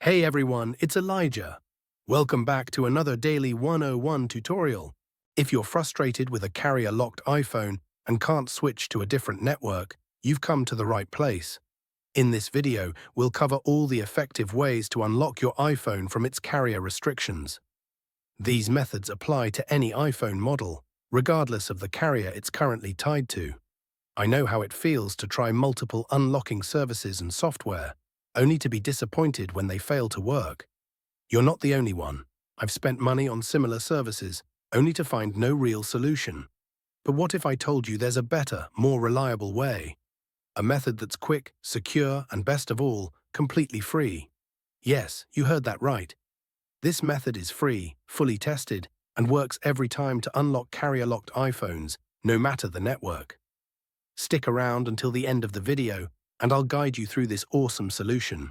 Hey everyone, it's Elijah. Welcome back to another Daily 101 tutorial. If you're frustrated with a carrier-locked iPhone and can't switch to a different network, you've come to the right place. In this video, we'll cover all the effective ways to unlock your iPhone from its carrier restrictions. These methods apply to any iPhone model, regardless of the carrier it's currently tied to. I know how it feels to try multiple unlocking services and software, only to be disappointed when they fail to work. You're not the only one. I've spent money on similar services, only to find no real solution. But what if I told you there's a better, more reliable way? A method that's quick, secure, and best of all, completely free. Yes, you heard that right. This method is free, fully tested, and works every time to unlock carrier-locked iPhones, no matter the network. Stick around until the end of the video, and I'll guide you through this awesome solution.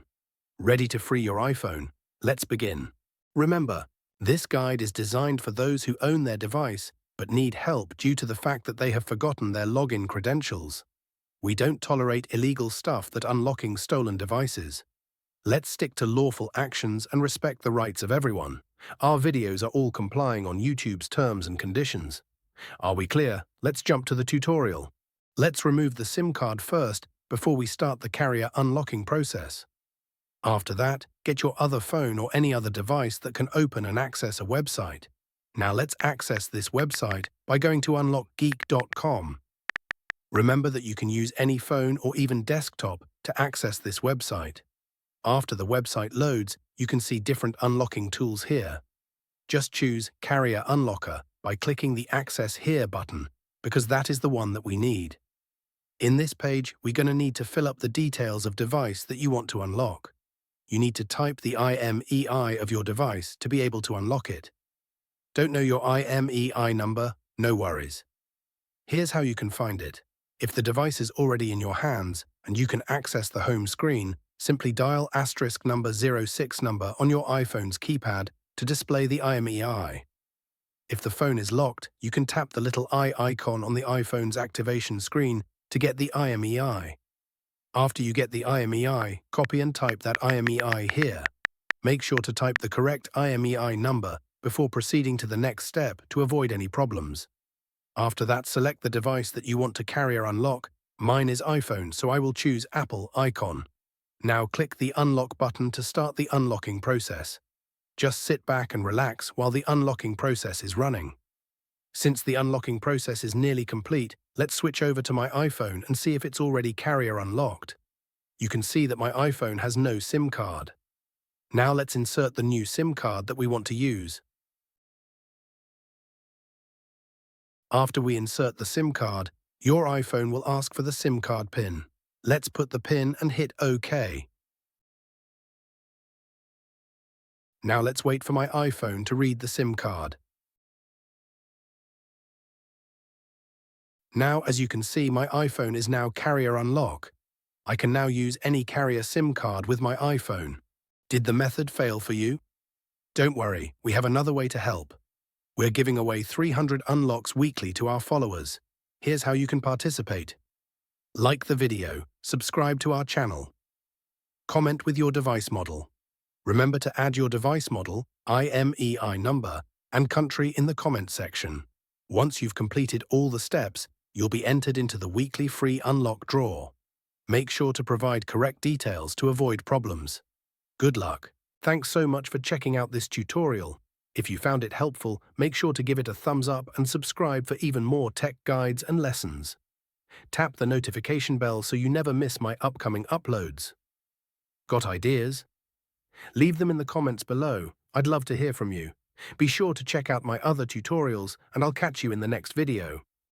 Ready to free your iPhone? Let's begin. Remember, this guide is designed for those who own their device but need help due to the fact that they have forgotten their login credentials. We don't tolerate illegal stuff that unlocking stolen devices. Let's stick to lawful actions and respect the rights of everyone. Our videos are all complying on YouTube's terms and conditions. Are we clear? Let's jump to the tutorial. Let's remove the SIM card first before we start the carrier unlocking process. After that, get your other phone or any other device that can open and access a website. Now let's access this website by going to unlockgeek.com. Remember that you can use any phone or even desktop to access this website. After the website loads, you can see different unlocking tools here. Just choose Carrier Unlocker by clicking the Access Here button, because that is the one that we need. In this page, we're going to need to fill up the details of device that you want to unlock. You need to type the IMEI of your device to be able to unlock it. Don't know your IMEI number? No worries. Here's how you can find it. If the device is already in your hands and you can access the home screen, simply dial *06 number on your iPhone's keypad to display the IMEI. If the phone is locked, you can tap the little eye icon on the iPhone's activation screen to get the IMEI. After you get the IMEI, copy and type that IMEI here. Make sure to type the correct IMEI number before proceeding to the next step to avoid any problems. After that, select the device that you want to carrier unlock. Mine is iPhone, so I will choose Apple icon. Now click the unlock button to start the unlocking process. Just sit back and relax while the unlocking process is running. Since the unlocking process is nearly complete, let's switch over to my iPhone and see if it's already carrier unlocked. You can see that my iPhone has no SIM card. Now let's insert the new SIM card that we want to use. After we insert the SIM card, your iPhone will ask for the SIM card PIN. Let's put the PIN and hit OK. Now let's wait for my iPhone to read the SIM card. Now, as you can see, my iPhone is now carrier unlock. I can now use any carrier SIM card with my iPhone. Did the method fail for you? Don't worry, we have another way to help. We're giving away 300 unlocks weekly to our followers. Here's how you can participate. Like the video, subscribe to our channel. Comment with your device model. Remember to add your device model, IMEI number, and country in the comment section. Once you've completed all the steps, you'll be entered into the weekly free unlock draw. Make sure to provide correct details to avoid problems. Good luck. Thanks so much for checking out this tutorial. If you found it helpful, make sure to give it a thumbs up and subscribe for even more tech guides and lessons. Tap the notification bell so you never miss my upcoming uploads. Got ideas? Leave them in the comments below. I'd love to hear from you. Be sure to check out my other tutorials, and I'll catch you in the next video.